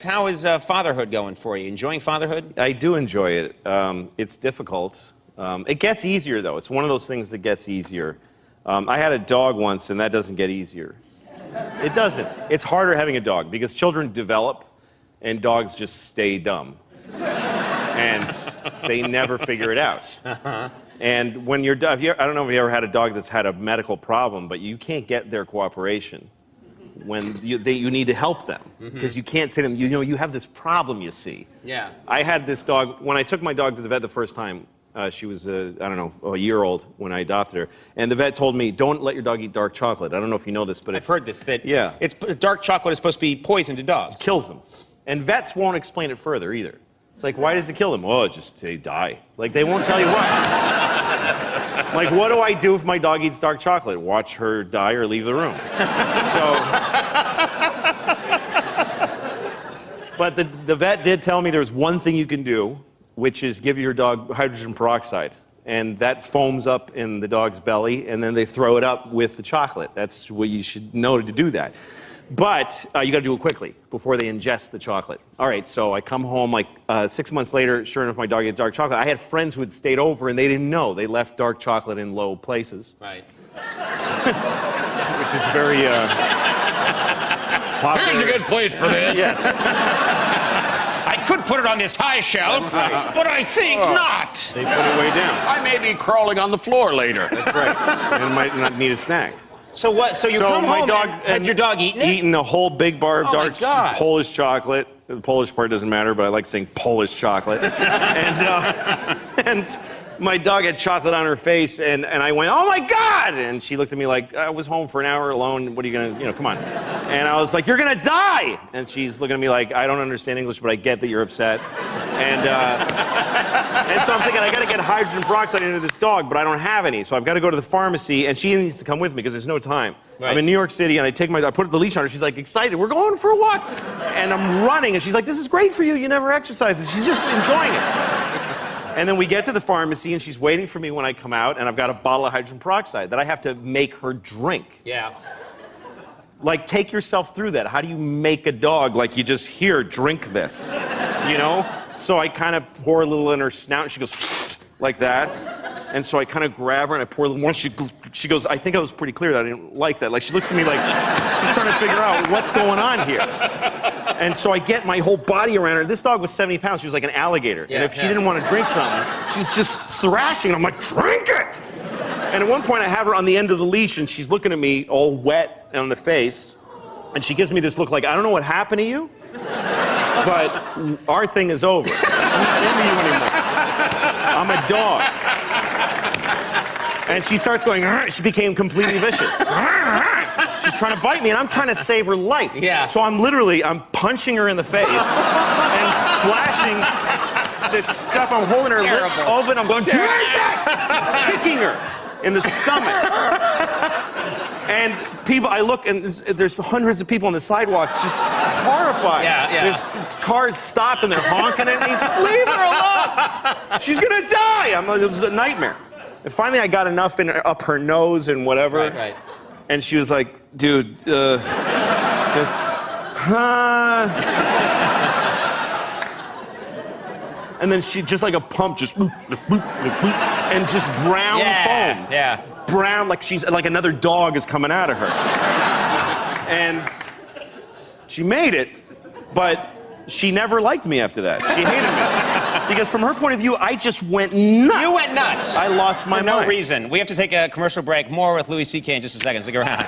How is fatherhood going for you? Enjoying fatherhood? I do enjoy it. It's difficult. It gets easier, though. It's one of those things that gets easier. I had a dog once, and that doesn't get easier. It doesn't. It's harder having a dog because children develop, and dogs just stay dumb. And they never figure it out. And when you're dog, I don't know if you ever had a dog that's had a medical problem, but you can't get their cooperation when you need to help them because you can't say to them, you have this problem, you see. Yeah. I had this dog, when I took my dog to the vet the first time, she was, I don't know, a year old when I adopted her. And the vet told me, don't let your dog eat dark chocolate. I don't know if you know this, but I've heard this, that yeah. Dark chocolate is supposed to be poison to dogs. It kills them. And vets won't explain it further either. It's like, why does it kill them? Oh, just they die. Like, they won't tell you why. Like, what do I do if my dog eats dark chocolate? Watch her die or leave the room. But the vet did tell me there's one thing you can do, which is give your dog hydrogen peroxide. And that foams up in the dog's belly, and then they throw it up with the chocolate. That's what you should know to do that. But you got to do it quickly before they ingest the chocolate. All right, so I come home like 6 months later. Sure enough, my dog ate dark chocolate. I had friends who had stayed over, and they didn't know. They left dark chocolate in low places. Right. Which is very popular. Here's a good place for this. Yes. I could put it on this high shelf, but I think not. They put it way down. I may be crawling on the floor later. That's right. And might not need a snack. So what? So you come home and had your dog eaten it? Eating a whole big bar of dark Polish chocolate. The Polish part doesn't matter, but I like saying Polish chocolate. And my dog had chocolate on her face, and I went, oh my God! And she looked at me like, I was home for an hour alone. What are you gonna, come on. And I was like, you're gonna die! And she's looking at me like, I don't understand English, but I get that you're upset. And so I'm thinking, I gotta get hydrogen peroxide into this dog, but I don't have any. So I've gotta go to the pharmacy, and she needs to come with me because there's no time. Right. I'm in New York City, and I put the leash on her. She's like, excited, we're going for a walk. And I'm running, and she's like, this is great for you. You never exercise. And she's just enjoying it. And then we get to the pharmacy, and she's waiting for me when I come out, and I've got a bottle of hydrogen peroxide that I have to make her drink. Yeah. Like, take yourself through that. How do you make a dog like you just, here, drink this, So I kind of pour a little in her snout, and she goes, like that. And so I kind of grab her, and I pour a little more. She goes, I think I was pretty clear that I didn't like that. Like, she looks at me like, she's trying to figure out what's going on here. And so I get my whole body around her. This dog was 70 pounds. She was like an alligator. Yeah, and if she didn't want to drink something, she's just thrashing. I'm like, drink it! And at one point, I have her on the end of the leash, and she's looking at me all wet on the face. And she gives me this look like, I don't know what happened to you, but our thing is over. I'm not into you anymore. I'm a dog. And she starts going, she became completely vicious. She's trying to bite me, and I'm trying to save her life. Yeah. So I'm punching her in the face and splashing this stuff. I'm holding her lip open. I'm going, kicking her in the stomach. And I look, and there's hundreds of people on the sidewalk just horrified. Yeah. There's cars stopped, and they're honking at me. Leave her alone! She's gonna die! It was a nightmare. And finally, I got enough up her nose and whatever. Right. And she was like, dude, just, And then she, just like a pump, just, and just brown foam. Yeah. Brown, like she's, like another dog is coming out of her. And she made it, but she never liked me after that. She hated me. Because from her point of view, I just went nuts. You went nuts. I lost my mind. For no reason. We have to take a commercial break. More with Louis Si Kei in just a second. Stick around.